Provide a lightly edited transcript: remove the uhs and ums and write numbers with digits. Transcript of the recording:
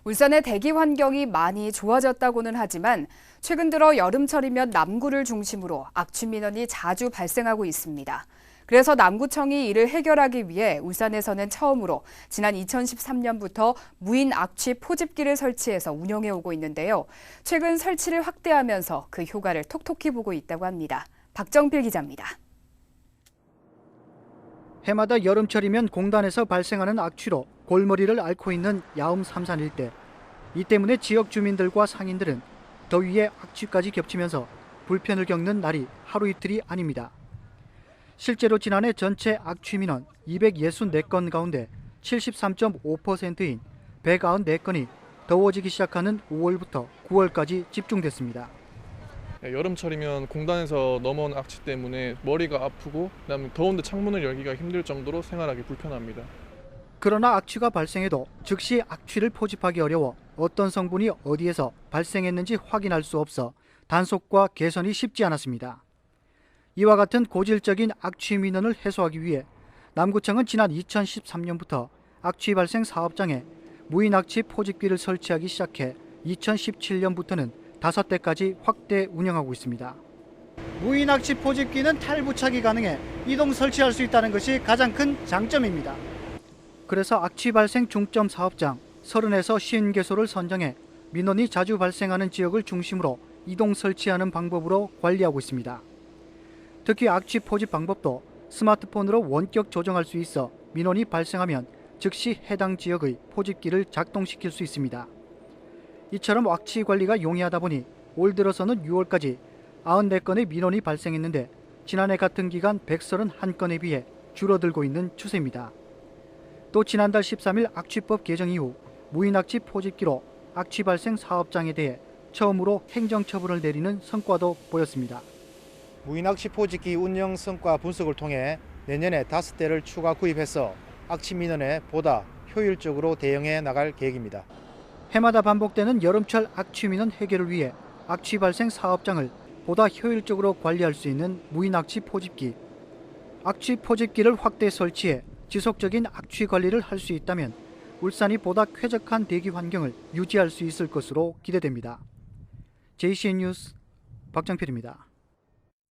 울산의 대기 환경이 많이 좋아졌다고는 하지만 최근 들어 여름철이면 남구를 중심으로 악취 민원이 자주 발생하고 있습니다. 그래서 남구청이 이를 해결하기 위해 울산에서는 처음으로 지난 2013년부터 무인 악취 포집기를 설치해서 운영해 오고 있는데요. 최근 설치를 확대하면서 그 효과를 톡톡히 보고 있다고 합니다. 박정필 기자입니다. 해마다 여름철이면 공단에서 발생하는 악취로 골머리를 앓고 있는 야움 삼산 일대. 이 때문에 지역 주민들과 상인들은 더위에 악취까지 겹치면서 불편을 겪는 날이 하루 이틀이 아닙니다. 실제로 지난해 전체 악취 민원 264건 가운데 73.5%인 194건이 더워지기 시작하는 5월부터 9월까지 집중됐습니다. 여름철이면 공단에서 넘어온 악취 때문에 머리가 아프고 그다음에 더운데 창문을 열기가 힘들 정도로 생활하기 불편합니다. 그러나 악취가 발생해도 즉시 악취를 포집하기 어려워 어떤 성분이 어디에서 발생했는지 확인할 수 없어 단속과 개선이 쉽지 않았습니다. 이와 같은 고질적인 악취 민원을 해소하기 위해 남구청은 지난 2013년부터 악취 발생 사업장에 무인 악취 포집기를 설치하기 시작해 2017년부터는 5대까지 확대 운영하고 있습니다. 무인 악취 포집기는 탈부착이 가능해 이동 설치할 수 있다는 것이 가장 큰 장점입니다. 그래서 악취 발생 중점 사업장 30에서 50개소를 선정해 민원이 자주 발생하는 지역을 중심으로 이동 설치하는 방법으로 관리하고 있습니다. 특히 악취 포집 방법도 스마트폰으로 원격 조정할 수 있어 민원이 발생하면 즉시 해당 지역의 포집기를 작동시킬 수 있습니다. 이처럼 악취 관리가 용이하다 보니 올 들어서는 6월까지 94건의 민원이 발생했는데 지난해 같은 기간 131건에 비해 줄어들고 있는 추세입니다. 또 지난달 13일 악취법 개정 이후 무인 악취 포집기로 악취 발생 사업장에 대해 처음으로 행정처분을 내리는 성과도 보였습니다. 무인 악취 포집기 운영 성과 분석을 통해 내년에 5대를 추가 구입해서 악취 민원에 보다 효율적으로 대응해 나갈 계획입니다. 해마다 반복되는 여름철 악취 민원 해결을 위해 악취 발생 사업장을 보다 효율적으로 관리할 수 있는 무인 악취 포집기. 악취 포집기를 확대 설치해 지속적인 악취 관리를 할 수 있다면 울산이 보다 쾌적한 대기 환경을 유지할 수 있을 것으로 기대됩니다. JCN 뉴스 박정필입니다.